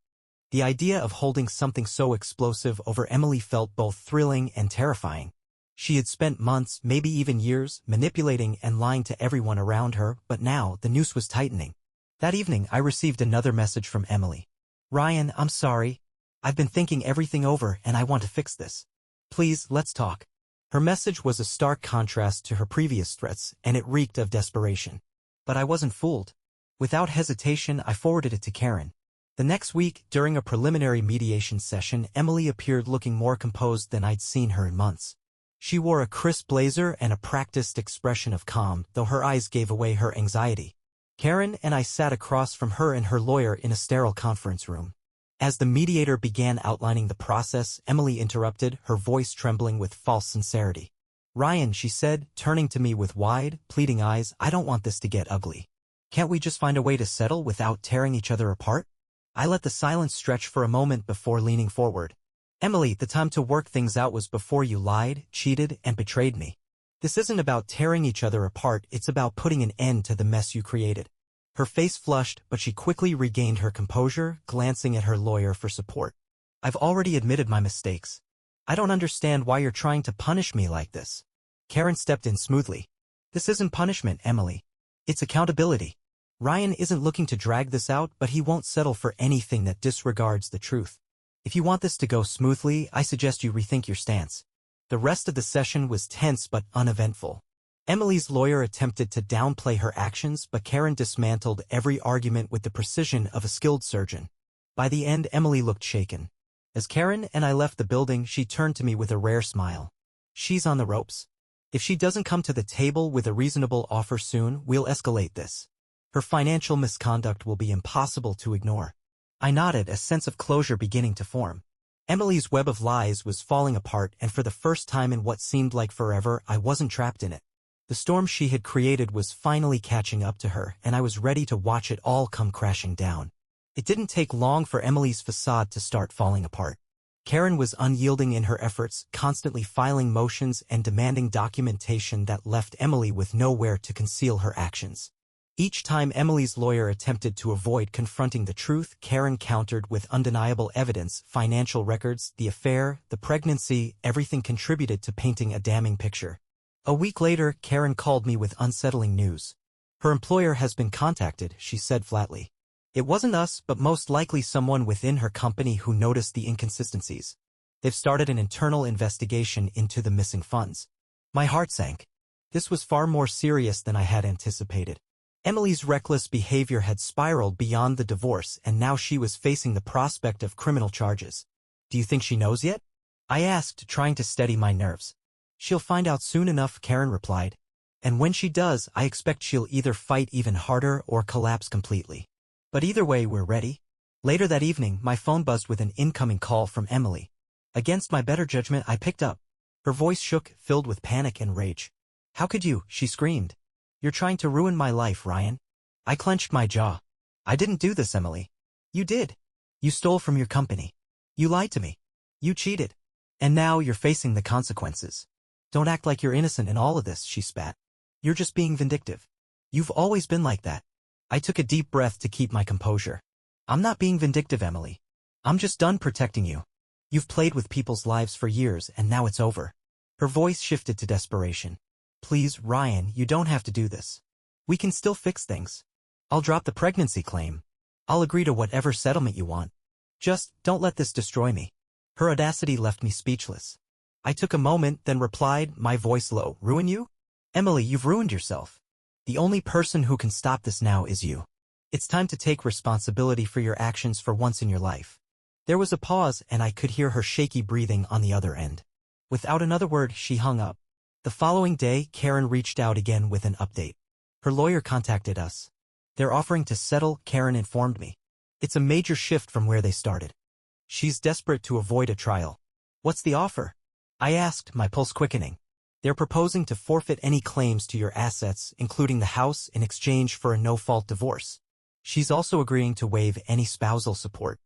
The idea of holding something so explosive over Emily felt both thrilling and terrifying. She had spent months, maybe even years, manipulating and lying to everyone around her, but now the noose was tightening. That evening, I received another message from Emily. Ryan, I'm sorry. I've been thinking everything over and I want to fix this. Please, let's talk. Her message was a stark contrast to her previous threats, and it reeked of desperation. But I wasn't fooled. Without hesitation, I forwarded it to Karen. The next week, during a preliminary mediation session, Emily appeared looking more composed than I'd seen her in months. She wore a crisp blazer and a practiced expression of calm, though her eyes gave away her anxiety. Karen and I sat across from her and her lawyer in a sterile conference room. As the mediator began outlining the process, Emily interrupted, her voice trembling with false sincerity. Ryan, she said, turning to me with wide, pleading eyes, I don't want this to get ugly. Can't we just find a way to settle without tearing each other apart? I let the silence stretch for a moment before leaning forward. Emily, the time to work things out was before you lied, cheated, and betrayed me. This isn't about tearing each other apart, it's about putting an end to the mess you created. Her face flushed, but she quickly regained her composure, glancing at her lawyer for support. I've already admitted my mistakes. I don't understand why you're trying to punish me like this. Karen stepped in smoothly. This isn't punishment, Emily. It's accountability. Ryan isn't looking to drag this out, but he won't settle for anything that disregards the truth. If you want this to go smoothly, I suggest you rethink your stance. The rest of the session was tense but uneventful. Emily's lawyer attempted to downplay her actions, but Karen dismantled every argument with the precision of a skilled surgeon. By the end, Emily looked shaken. As Karen and I left the building, she turned to me with a rare smile. She's on the ropes. If she doesn't come to the table with a reasonable offer soon, we'll escalate this. Her financial misconduct will be impossible to ignore. I nodded, a sense of closure beginning to form. Emily's web of lies was falling apart, and for the first time in what seemed like forever, I wasn't trapped in it. The storm she had created was finally catching up to her, and I was ready to watch it all come crashing down. It didn't take long for Emily's facade to start falling apart. Karen was unyielding in her efforts, constantly filing motions and demanding documentation that left Emily with nowhere to conceal her actions. Each time Emily's lawyer attempted to avoid confronting the truth, Karen countered with undeniable evidence, financial records, the affair, the pregnancy, everything contributed to painting a damning picture. A week later, Karen called me with unsettling news. Her employer has been contacted, she said flatly. It wasn't us, but most likely someone within her company who noticed the inconsistencies. They've started an internal investigation into the missing funds. My heart sank. This was far more serious than I had anticipated. Emily's reckless behavior had spiraled beyond the divorce, and now she was facing the prospect of criminal charges. Do you think she knows yet? I asked, trying to steady my nerves. She'll find out soon enough, Karen replied. And when she does, I expect she'll either fight even harder or collapse completely. But either way, we're ready. Later that evening, my phone buzzed with an incoming call from Emily. Against my better judgment, I picked up. Her voice shook, filled with panic and rage. How could you? She screamed. You're trying to ruin my life, Ryan. I clenched my jaw. I didn't do this, Emily. You did. You stole from your company. You lied to me. You cheated. And now you're facing the consequences. Don't act like you're innocent in all of this, she spat. You're just being vindictive. You've always been like that. I took a deep breath to keep my composure. I'm not being vindictive, Emily. I'm just done protecting you. You've played with people's lives for years, and now it's over. Her voice shifted to desperation. Please, Ryan, you don't have to do this. We can still fix things. I'll drop the pregnancy claim. I'll agree to whatever settlement you want. Just don't let this destroy me. Her audacity left me speechless. I took a moment, then replied, my voice low. Ruin you? Emily, you've ruined yourself. The only person who can stop this now is you. It's time to take responsibility for your actions for once in your life. There was a pause and I could hear her shaky breathing on the other end. Without another word, she hung up. The following day, Karen reached out again with an update. Her lawyer contacted us. They're offering to settle, Karen informed me. It's a major shift from where they started. She's desperate to avoid a trial. What's the offer? I asked, my pulse quickening. They're proposing to forfeit any claims to your assets, including the house, in exchange for a no-fault divorce. She's also agreeing to waive any spousal support.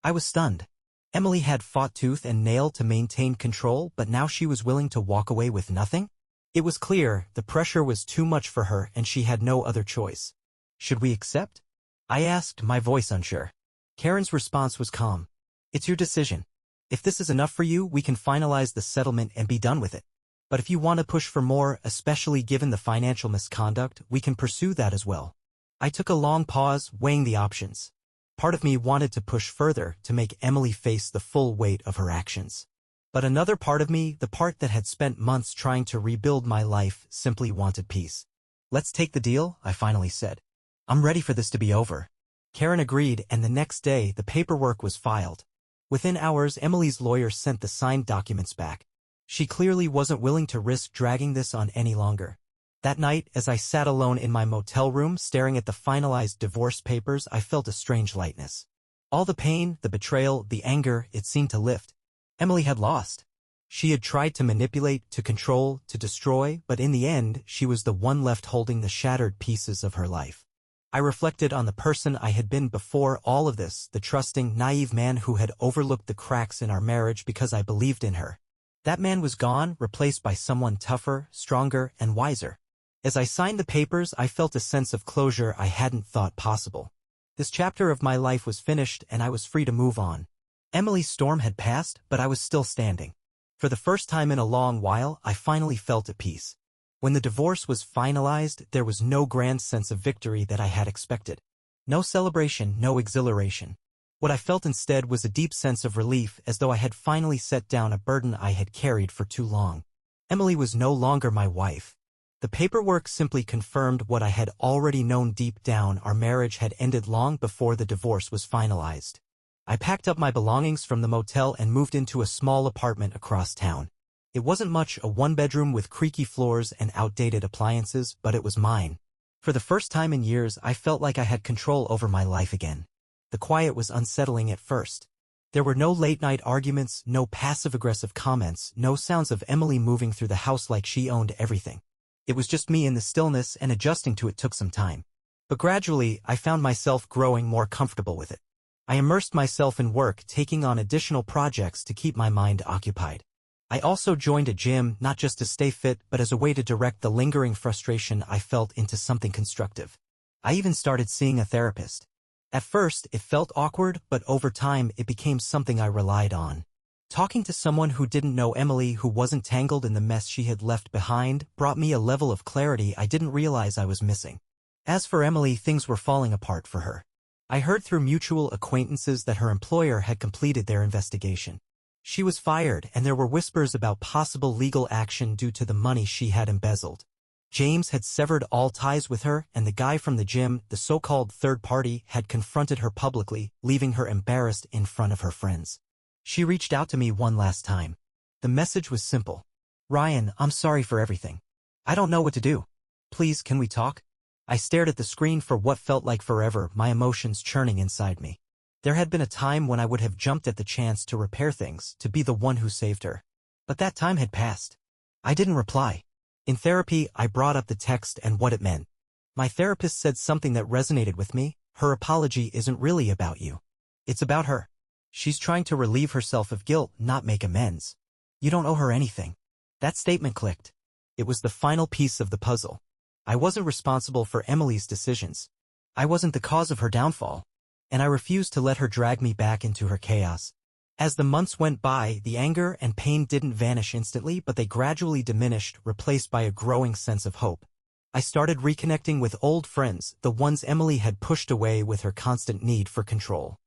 I was stunned. Emily had fought tooth and nail to maintain control, but now she was willing to walk away with nothing? It was clear the pressure was too much for her and she had no other choice. Should we accept? I asked, my voice unsure. Karen's response was calm. It's your decision. If this is enough for you, we can finalize the settlement and be done with it. But if you want to push for more, especially given the financial misconduct, we can pursue that as well. I took a long pause, weighing the options. Part of me wanted to push further to make Emily face the full weight of her actions. But another part of me, the part that had spent months trying to rebuild my life, simply wanted peace. Let's take the deal, I finally said. I'm ready for this to be over. Karen agreed, and the next day the paperwork was filed. Within hours, Emily's lawyer sent the signed documents back. She clearly wasn't willing to risk dragging this on any longer. That night, as I sat alone in my motel room staring at the finalized divorce papers, I felt a strange lightness. All the pain, the betrayal, the anger, it seemed to lift. Emily had lost. She had tried to manipulate, to control, to destroy, but in the end, she was the one left holding the shattered pieces of her life. I reflected on the person I had been before all of this, the trusting, naive man who had overlooked the cracks in our marriage because I believed in her. That man was gone, replaced by someone tougher, stronger, and wiser. As I signed the papers, I felt a sense of closure I hadn't thought possible. This chapter of my life was finished and I was free to move on. Emily's storm had passed, but I was still standing. For the first time in a long while, I finally felt at peace. When the divorce was finalized, there was no grand sense of victory that I had expected. No celebration, no exhilaration. What I felt instead was a deep sense of relief, as though I had finally set down a burden I had carried for too long. Emily was no longer my wife. The paperwork simply confirmed what I had already known deep down: our marriage had ended long before the divorce was finalized. I packed up my belongings from the motel and moved into a small apartment across town. It wasn't much, a one-bedroom with creaky floors and outdated appliances, but it was mine. For the first time in years, I felt like I had control over my life again. The quiet was unsettling at first. There were no late-night arguments, no passive-aggressive comments, no sounds of Emily moving through the house like she owned everything. It was just me in the stillness, and adjusting to it took some time. But gradually, I found myself growing more comfortable with it. I immersed myself in work, taking on additional projects to keep my mind occupied. I also joined a gym, not just to stay fit, but as a way to direct the lingering frustration I felt into something constructive. I even started seeing a therapist. At first, it felt awkward, but over time, it became something I relied on. Talking to someone who didn't know Emily, who wasn't tangled in the mess she had left behind, brought me a level of clarity I didn't realize I was missing. As for Emily, things were falling apart for her. I heard through mutual acquaintances that her employer had completed their investigation. She was fired, and there were whispers about possible legal action due to the money she had embezzled. James had severed all ties with her, and the guy from the gym, the so-called third party, had confronted her publicly, leaving her embarrassed in front of her friends. She reached out to me one last time. The message was simple. "Ryan, I'm sorry for everything. I don't know what to do. Please, can we talk?" I stared at the screen for what felt like forever, my emotions churning inside me. There had been a time when I would have jumped at the chance to repair things, to be the one who saved her. But that time had passed. I didn't reply. In therapy, I brought up the text and what it meant. My therapist said something that resonated with me. Her apology isn't really about you. It's about her. She's trying to relieve herself of guilt, not make amends. You don't owe her anything. That statement clicked. It was the final piece of the puzzle. I wasn't responsible for Emily's decisions. I wasn't the cause of her downfall. And I refused to let her drag me back into her chaos. As the months went by, the anger and pain didn't vanish instantly, but they gradually diminished, replaced by a growing sense of hope. I started reconnecting with old friends, the ones Emily had pushed away with her constant need for control.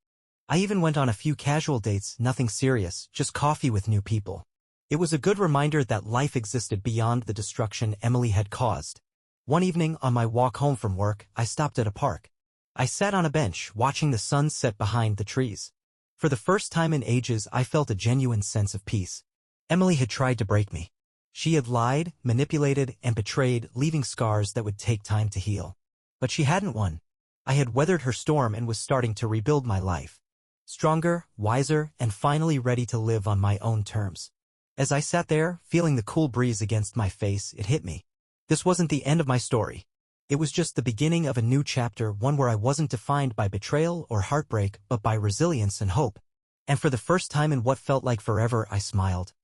I even went on a few casual dates, nothing serious, just coffee with new people. It was a good reminder that life existed beyond the destruction Emily had caused. One evening, on my walk home from work, I stopped at a park. I sat on a bench, watching the sun set behind the trees. For the first time in ages, I felt a genuine sense of peace. Emily had tried to break me. She had lied, manipulated, and betrayed, leaving scars that would take time to heal. But she hadn't won. I had weathered her storm and was starting to rebuild my life. Stronger, wiser, and finally ready to live on my own terms. As I sat there, feeling the cool breeze against my face, it hit me. This wasn't the end of my story. It was just the beginning of a new chapter, one where I wasn't defined by betrayal or heartbreak, but by resilience and hope. And for the first time in what felt like forever, I smiled.